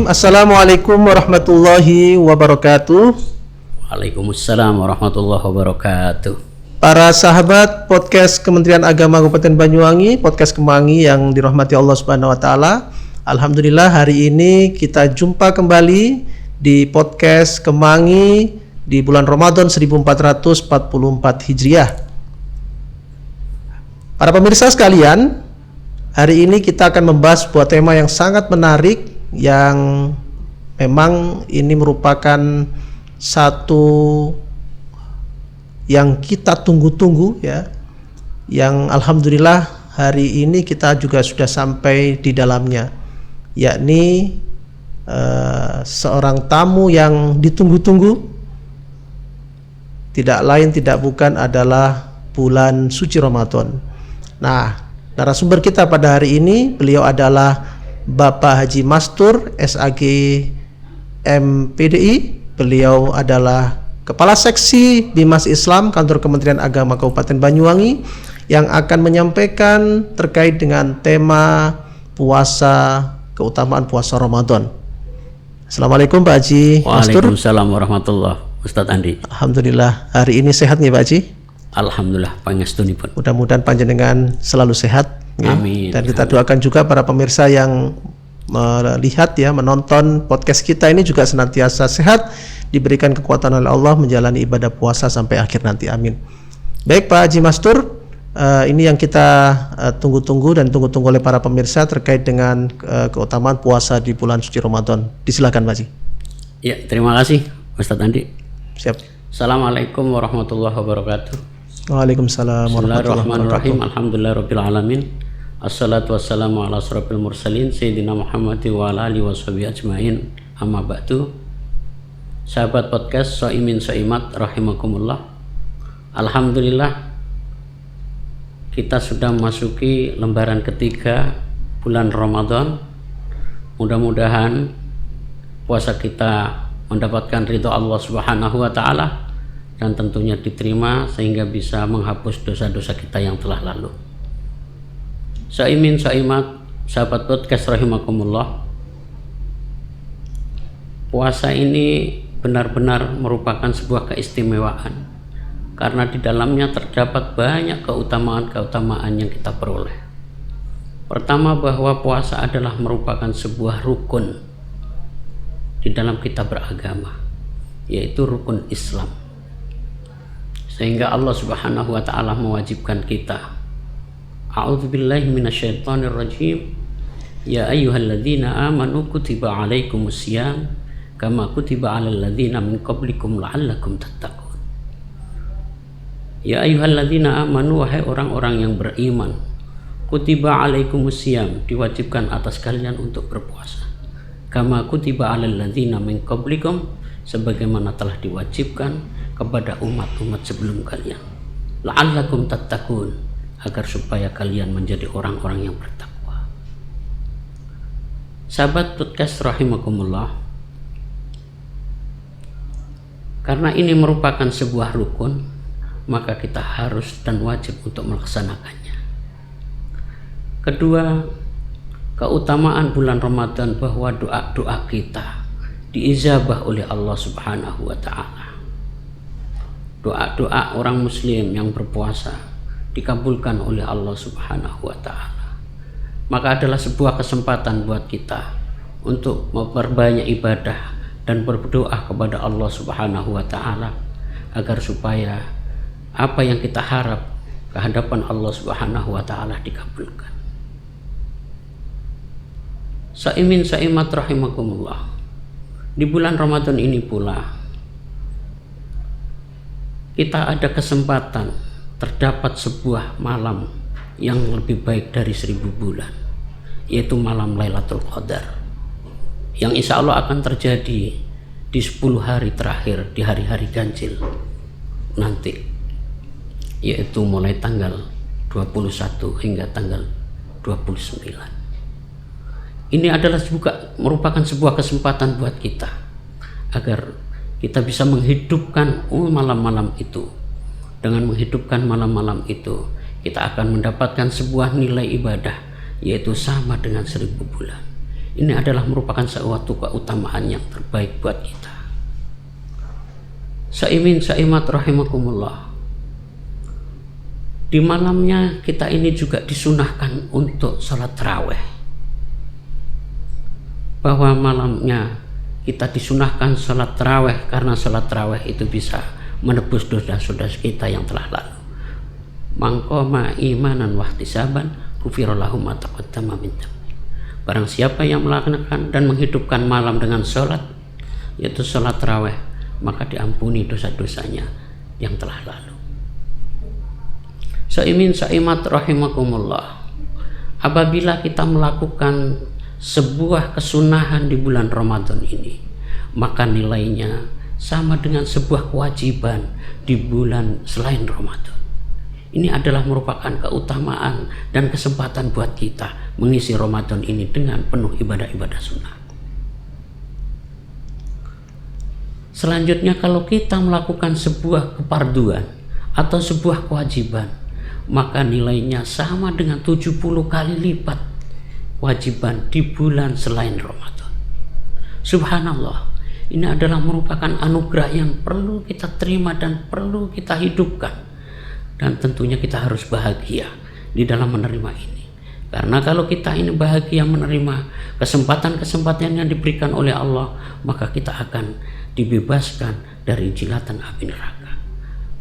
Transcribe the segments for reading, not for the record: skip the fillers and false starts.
Bismillahirrahmanirrahim. Assalamualaikum warahmatullahi wabarakatuh. Waalaikumsalam warahmatullahi wabarakatuh. Para sahabat podcast Kementerian Agama Kabupaten Banyuwangi, podcast Kemangi yang dirahmati Allah Subhanahu wa taala. Alhamdulillah hari ini kita jumpa kembali di podcast Kemangi di bulan Ramadan 1444 Hijriah. Para pemirsa sekalian, hari ini kita akan membahas sebuah tema yang sangat menarik yang memang ini merupakan satu yang kita tunggu-tunggu ya, yang alhamdulillah hari ini kita juga sudah sampai di dalamnya, yakni seorang tamu yang ditunggu-tunggu, tidak lain tidak bukan adalah bulan suci Ramadan. Nah, narasumber kita pada hari ini beliau adalah Bapak Haji Mastur SAG MPDI. Beliau adalah Kepala Seksi Bimas Islam Kantor Kementerian Agama Kabupaten Banyuwangi yang akan menyampaikan terkait dengan tema puasa, keutamaan puasa Ramadan. Assalamualaikum Pak Haji Mastur. Waalaikumsalam warahmatullahi Ustadz Andi. Alhamdulillah hari ini sehat nih Pak Haji? Alhamdulillah pangestunipun. Mudah-mudahan panjenengan selalu sehat. Amin. Dan kita doakan juga para pemirsa yang melihat ya, menonton podcast kita ini juga senantiasa sehat, diberikan kekuatan oleh Allah menjalani ibadah puasa sampai akhir nanti. Amin. Baik Pak Haji Mastur, ini yang kita tunggu-tunggu dan tunggu-tunggu oleh para pemirsa terkait dengan keutamaan puasa di bulan suci Ramadan. Disilakan Pak Haji. Ya, terima kasih Ustadz Andi. Siap. Assalamualaikum warahmatullahi wabarakatuh. Waalaikumsalam warahmatullahi wabarakatuh. Bismillahirrahmanirrahim. Alhamdulillahirabbil alamin. Assalatu wassalamu ala asrofil mursalin Sayyidina Muhammad wa ala alihi washabihi ajmain. Amma ba'du. Sahabat podcast Soimin Soimat rahimakumullah. Alhamdulillah kita sudah memasuki lembaran ketiga bulan Ramadan. Mudah-mudahan puasa kita mendapatkan ridho Allah Subhanahu wa taala dan tentunya diterima sehingga bisa menghapus dosa-dosa kita yang telah lalu. Soimin Soimat, sahabat podcast rahimakumullah. Puasa ini benar-benar merupakan sebuah keistimewaan karena di dalamnya terdapat banyak keutamaan-keutamaan yang kita peroleh. Pertama, bahwa puasa adalah merupakan sebuah rukun di dalam kita beragama, yaitu rukun Islam. Sehingga Allah Subhanahu wa taala mewajibkan kita. A'udzubillahi minasyaitonirrajim. Ya ayyuhalladzina amanu kutiba alaikumusiyam kama kutiba alal ladzina min qablikum la'allakum tattaqun. Ya ayyuhalladzina amanu, wahai orang-orang yang beriman, kutiba alaikumusiyam, diwajibkan atas kalian untuk berpuasa. Kama kutiba alal ladzina min qablikum, sebagaimana telah diwajibkan kepada umat-umat sebelum kalian. La'allakum tattaqun, agar supaya kalian menjadi orang-orang yang bertakwa. Sahabat podcast rahimakumullah, karena ini merupakan sebuah rukun, maka kita harus dan wajib untuk melaksanakannya. Kedua, keutamaan bulan Ramadan bahwa doa-doa kita diijabah oleh Allah Subhanahu wa taala. Doa-doa orang muslim yang berpuasa dikabulkan oleh Allah Subhanahu wa taala. Maka adalah sebuah kesempatan buat kita untuk memperbanyak ibadah dan berdoa kepada Allah Subhanahu wa taala agar supaya apa yang kita harap ke hadapan Allah Subhanahu wa taala dikabulkan. Saimin saimat rahimakumullah. Di bulan Ramadan ini pula kita ada kesempatan, terdapat sebuah malam yang lebih baik dari 1000 bulan, yaitu malam Lailatul Qadar, yang insya Allah akan terjadi di 10 hari terakhir di hari-hari ganjil nanti, yaitu mulai tanggal 21 hingga tanggal 29. Ini adalah juga merupakan sebuah kesempatan buat kita agar kita bisa menghidupkan malam-malam itu. Dengan menghidupkan malam-malam itu, kita akan mendapatkan sebuah nilai ibadah, yaitu sama dengan 1000 bulan. Ini adalah merupakan suatu keutamaan yang terbaik buat kita. Saimin saimat rahimakumullah. Di malamnya kita ini juga disunahkan untuk sholat tarawih. Bahwa malamnya kita disunahkan sholat tarawih karena sholat tarawih itu bisa menebus dosa-dosa kita yang telah lalu. Mangkoma imanan wahtisaban kufirallahu ma taqaddama min dhanbi. Barang siapa yang melakukan dan menghidupkan malam dengan sholat, yaitu sholat tarawih, maka diampuni dosa-dosanya yang telah lalu. Saimin saimat rahimakumullah. Apabila kita melakukan sebuah kesunahan di bulan Ramadan ini, maka nilainya sama dengan sebuah kewajiban di bulan selain Ramadan. Ini adalah merupakan keutamaan dan kesempatan buat kita mengisi Ramadan ini dengan penuh ibadah-ibadah sunnah. Selanjutnya, kalau kita melakukan sebuah keparduan atau sebuah kewajiban, maka nilainya sama dengan 70 kali lipat kewajiban di bulan selain Ramadan. Subhanallah, ini adalah merupakan anugerah yang perlu kita terima dan perlu kita hidupkan. Dan tentunya kita harus bahagia di dalam menerima ini. Karena kalau kita ini bahagia menerima kesempatan-kesempatan yang diberikan oleh Allah, maka kita akan dibebaskan dari jilatan api neraka.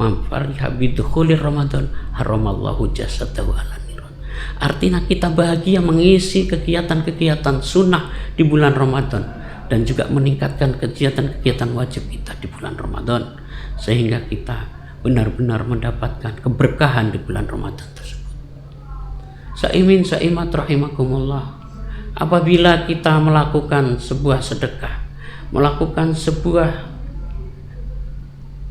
Man fariha bidukhulir Ramadan haramallahu jasadahu ala niran. Artinya kita bahagia mengisi kegiatan-kegiatan sunnah di bulan Ramadan dan juga meningkatkan kegiatan-kegiatan wajib kita di bulan Ramadan, sehingga kita benar-benar mendapatkan keberkahan di bulan Ramadan tersebut. Saimin saimat rahimakumullah. Apabila kita melakukan sebuah sedekah, melakukan sebuah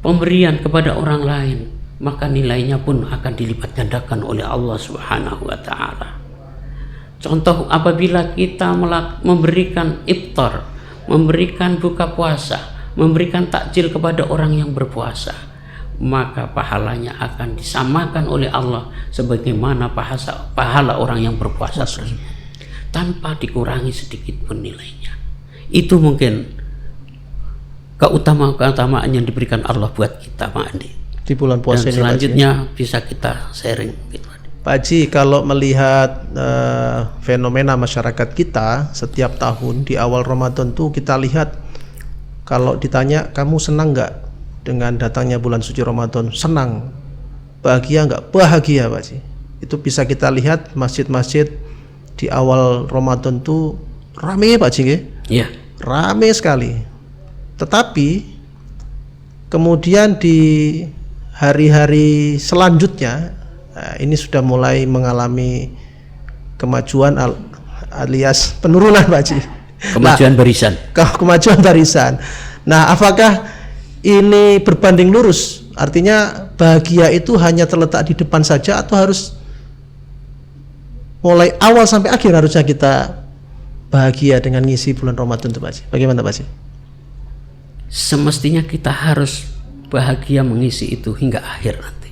pemberian kepada orang lain, maka nilainya pun akan dilipat gandakan oleh Allah Subhanahu wa taala. Contoh, apabila kita memberikan iftar, memberikan buka puasa, memberikan takjil kepada orang yang berpuasa, maka pahalanya akan disamakan oleh Allah sebagaimana pahala orang yang berpuasa tersebut, tanpa dikurangi sedikit pun nilainya. Itu mungkin keutamaan yang diberikan Allah buat kita, Pak Andi, di bulan puasa ini. Dan selanjutnya bisa kita sharing gitu. Pak Haji, kalau melihat fenomena masyarakat kita setiap tahun di awal Ramadan tuh kita lihat, kalau ditanya kamu senang nggak dengan datangnya bulan suci Ramadan? Senang. Bahagia nggak? Bahagia, Pak Haji. Itu bisa kita lihat masjid-masjid di awal Ramadan tuh rame, Pak Haji. Iya. Rame sekali. Tetapi kemudian di hari-hari selanjutnya, ini sudah mulai mengalami kemajuan alias penurunan, Pak Haji. Kemajuan barisan. Kemajuan barisan. Nah, apakah ini berbanding lurus? Artinya bahagia itu hanya terletak di depan saja, atau harus mulai awal sampai akhir harusnya kita bahagia dengan ngisi bulan Ramadan itu, Pak Haji? Bagaimana, Pak Haji? Semestinya kita harus bahagia mengisi itu hingga akhir nanti.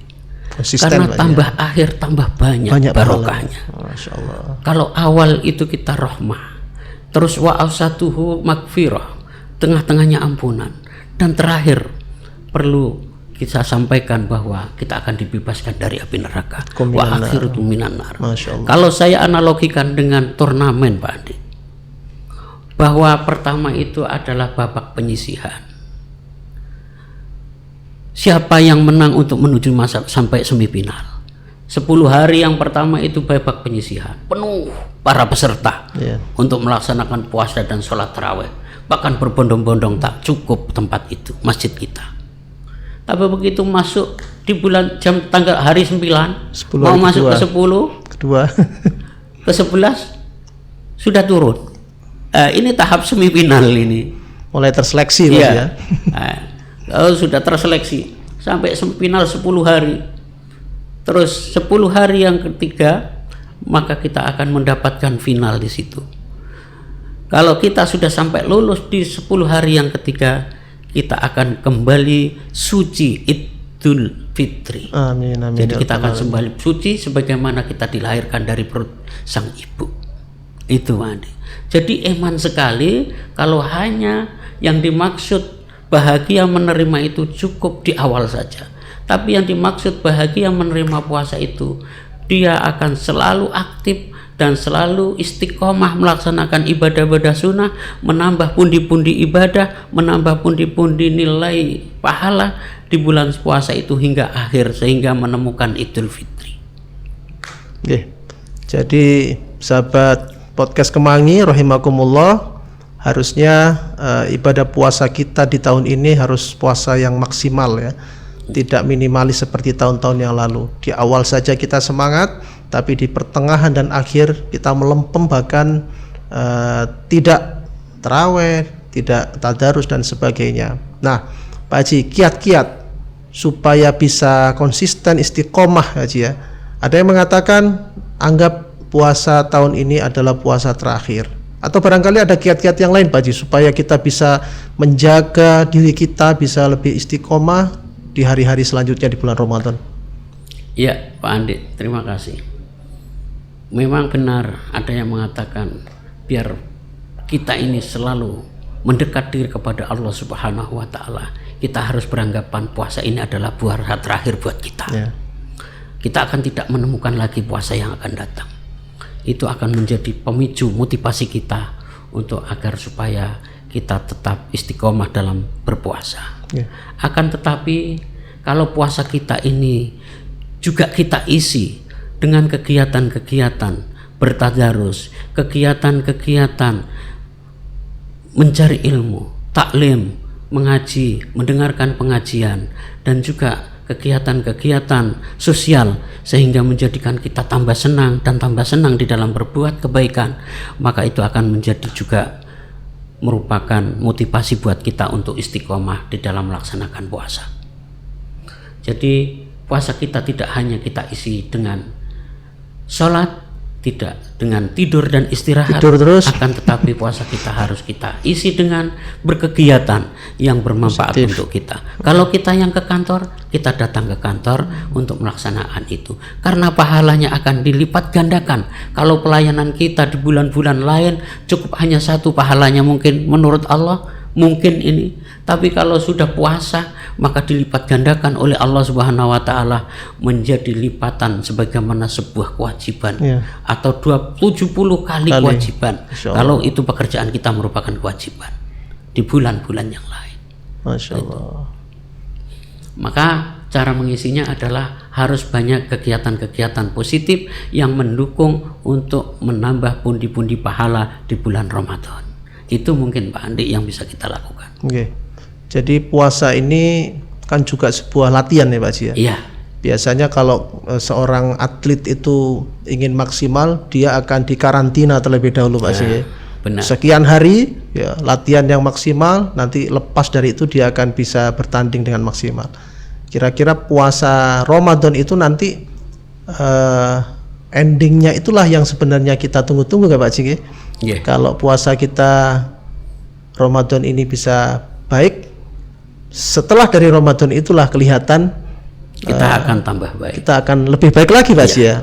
Konsisten, karena tambah akhir tambah banyak barokahnya. Masya Allah. Kalau awal itu kita rahmah, terus wa awsatuhu magfirah, tengah-tengahnya ampunan, dan terakhir perlu kita sampaikan bahwa kita akan dibebaskan dari api neraka. Wa akhiratu minan nar. Kalau saya analogikan dengan turnamen, Pak Andi, bahwa pertama itu adalah babak penyisihan. Siapa yang menang untuk menuju sampai semifinal? 10 hari yang pertama itu babak penyisihan, penuh para peserta untuk melaksanakan puasa dan sholat tarawih. Bahkan berbondong-bondong tak cukup tempat itu, masjid kita. Tapi begitu masuk di bulan tanggal hari 9, mau masuk ke 10, kedua, ke 11 sudah turun. Ini tahap semifinal ini. Mulai terseleksi, ya. Kalau sudah terseleksi sampai semifinal 10 hari. Terus 10 hari yang ketiga, maka kita akan mendapatkan final di situ. Kalau kita sudah sampai lulus di 10 hari yang ketiga, kita akan kembali suci Idul Fitri. Amin, amin. Jadi kita akan kembali suci sebagaimana kita dilahirkan dari perut sang ibu. Itu Pak Andi. Jadi eman sekali kalau hanya yang dimaksud bahagia menerima itu cukup di awal saja. Tapi yang dimaksud bahagia menerima puasa itu dia akan selalu aktif dan selalu istiqomah melaksanakan ibadah-ibadah sunnah, menambah pundi-pundi ibadah, menambah pundi-pundi nilai pahala di bulan puasa itu hingga akhir, sehingga menemukan Idul Fitri. Oke. Jadi sahabat podcast Kemangi rahimakumullah, harusnya ibadah puasa kita di tahun ini harus puasa yang maksimal ya. Tidak minimalis seperti tahun-tahun yang lalu. Di awal saja kita semangat, tapi di pertengahan dan akhir kita melempem, bahkan tidak tarawih, tidak tadarus dan sebagainya. Nah, Pak Haji, kiat-kiat supaya bisa konsisten istiqomah Haji ya. Ada yang mengatakan anggap puasa tahun ini adalah puasa terakhir. Atau barangkali ada kiat-kiat yang lain Pak Haji supaya kita bisa menjaga diri kita bisa lebih istiqomah di hari-hari selanjutnya di bulan Ramadan. Ya Pak Andi, terima kasih. Memang benar ada yang mengatakan biar kita ini selalu mendekat diri kepada Allah Subhanahu wa Ta'ala, kita harus beranggapan puasa ini adalah puasa terakhir buat kita. Ya. Kita akan tidak menemukan lagi puasa yang akan datang. Itu akan menjadi pemicu motivasi kita untuk agar supaya kita tetap istiqomah dalam berpuasa. Ya. Akan tetapi kalau puasa kita ini juga kita isi dengan kegiatan-kegiatan bertadarus, kegiatan-kegiatan mencari ilmu, taklim, mengaji, mendengarkan pengajian, dan juga kegiatan-kegiatan sosial sehingga menjadikan kita tambah senang dan tambah senang di dalam berbuat kebaikan, maka itu akan menjadi juga merupakan motivasi buat kita untuk istiqomah di dalam melaksanakan puasa. Jadi puasa kita tidak hanya kita isi dengan sholat, tidak dengan tidur dan istirahat, tidur terus. Akan tetapi puasa kita harus kita isi dengan berkegiatan yang bermanfaat positif untuk kita. Kalau kita yang ke kantor, kita datang ke kantor untuk melaksanakan itu, karena pahalanya akan dilipat gandakan. Kalau pelayanan kita di bulan-bulan lain cukup hanya satu pahalanya mungkin menurut Allah, mungkin ini, tapi kalau sudah puasa maka dilipat gandakan oleh Allah Subhanahu wa Ta'ala menjadi lipatan sebagaimana sebuah kewajiban atau 70 kali kewajiban kalau itu pekerjaan kita merupakan kewajiban di bulan-bulan yang lain. Masya Allah. Maka cara mengisinya adalah harus banyak kegiatan-kegiatan positif yang mendukung untuk menambah pundi-pundi pahala di bulan Ramadan. Itu mungkin Pak Andi yang bisa kita lakukan. Oke. Jadi puasa ini kan juga sebuah latihan ya Pak Haji ya? Iya. Biasanya kalau seorang atlet itu ingin maksimal, dia akan dikarantina terlebih dahulu Pak Haji ya. Benar. Sekian hari ya, latihan yang maksimal, nanti lepas dari itu dia akan bisa bertanding dengan maksimal. Kira-kira puasa Ramadan itu nanti endingnya itulah yang sebenarnya kita tunggu-tunggu Pak Haji ya? Kalau puasa kita Ramadan ini bisa baik, setelah dari Ramadan itulah kelihatan kita akan tambah baik. Kita akan lebih baik lagi Pak Haji ya.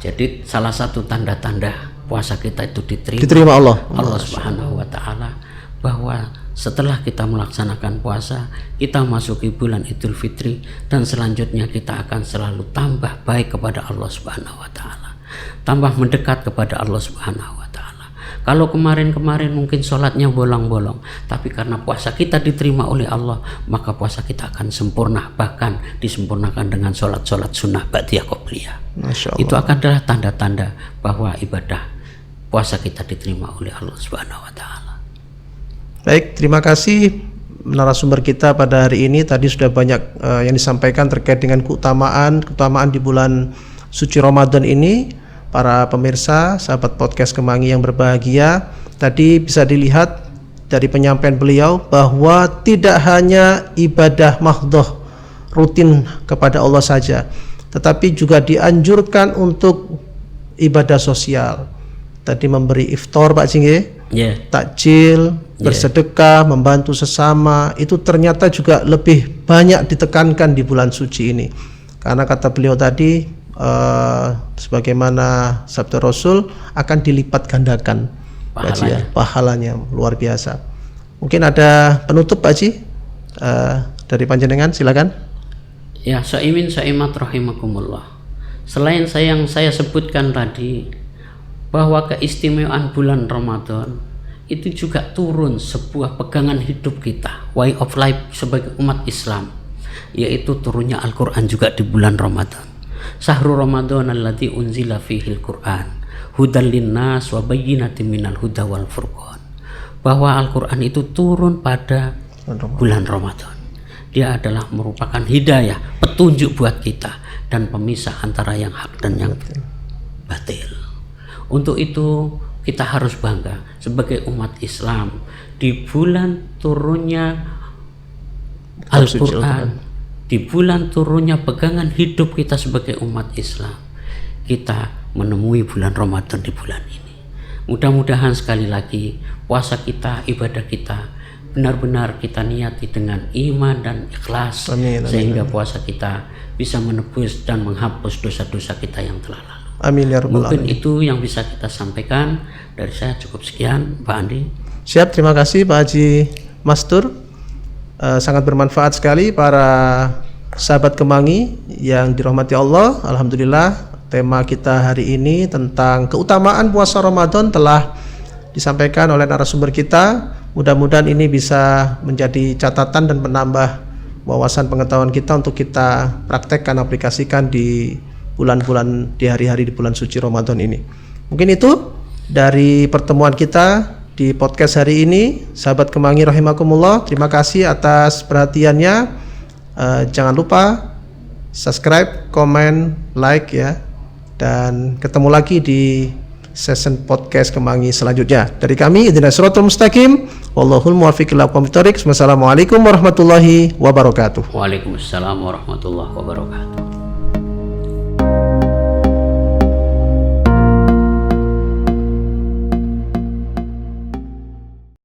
Jadi salah satu tanda-tanda puasa kita itu diterima Allah Subhanahu wa Ta'ala, bahwa setelah kita melaksanakan puasa, kita masuki bulan Idul Fitri, dan selanjutnya kita akan selalu tambah baik kepada Allah Subhanahu wa Ta'ala, tambah mendekat kepada Allah Subhanahu wa Ta'ala. Kalau kemarin-kemarin mungkin sholatnya bolong-bolong, tapi karena puasa kita diterima oleh Allah, maka puasa kita akan sempurna, bahkan disempurnakan dengan sholat-sholat sunnah ba'diyah qobliyah. Itu akan adalah tanda-tanda bahwa ibadah puasa kita diterima oleh Allah Subhanahu wa Ta'ala. Baik, terima kasih narasumber kita pada hari ini. Tadi sudah banyak yang disampaikan terkait dengan keutamaan di bulan suci Ramadan ini. Para pemirsa, sahabat podcast Kemangi yang berbahagia, tadi bisa dilihat dari penyampaian beliau bahwa tidak hanya ibadah mahdhah rutin kepada Allah saja, tetapi juga dianjurkan untuk ibadah sosial. Tadi memberi iftar Pak Jingge, takjil, bersedekah, membantu sesama, itu ternyata juga lebih banyak ditekankan di bulan suci ini. Karena kata beliau tadi, sebagaimana sabda Rasul akan dilipat gandakan Pak Haji, ya, pahalanya luar biasa. Mungkin ada penutup Pak Haji dari panjenengan, silakan. Ya, Soimin Soimat rahimakumullah. Selain yang saya sebutkan tadi, bahwa keistimewaan bulan Ramadan itu juga turun sebuah pegangan hidup kita, way of life sebagai umat Islam, yaitu turunnya Al-Quran juga di bulan Ramadan. Syahrul Ramadan alladzi unzila fihil Quran hudal linnas wa bayyinatin minal huda wal furqan. Bahwa Al-Quran itu turun pada bulan Ramadan. Dia adalah merupakan hidayah, petunjuk buat kita, dan pemisah antara yang hak dan yang batil. Untuk itu kita harus bangga sebagai umat Islam di bulan turunnya Al-Quran, di bulan turunnya pegangan hidup kita sebagai umat Islam. Kita menemui bulan Ramadan di bulan ini. Mudah-mudahan sekali lagi puasa kita, ibadah kita benar-benar kita niati dengan iman dan ikhlas. Amin, sehingga puasa kita bisa menebus dan menghapus dosa-dosa kita yang telah lalu. Amin ya rabbal Mungkin alamin. itu yang bisa kita sampaikan dari saya. Cukup sekian, Pak Andi. Siap, terima kasih Pak Haji Mastur. Sangat bermanfaat sekali para sahabat Kemangi yang dirahmati Allah. Alhamdulillah, tema kita hari ini tentang keutamaan puasa Ramadan telah disampaikan oleh narasumber kita. Mudah-mudahan ini bisa menjadi catatan dan menambah wawasan pengetahuan kita untuk kita praktekkan, aplikasikan di bulan-bulan, di hari-hari di bulan suci Ramadan ini. Mungkin itu dari pertemuan kita di podcast hari ini. Sahabat Kemangi rahimakumullah, terima kasih atas perhatiannya. Jangan lupa subscribe, komen, like ya. Dan ketemu lagi di session podcast Kemangi selanjutnya. Dari kami, ihdinas siratal mustaqim, wallahul muwaffiq ila aqwamit thoriq. Wassalamualaikum warahmatullahi wabarakatuh. Waalaikumsalam warahmatullahi wabarakatuh.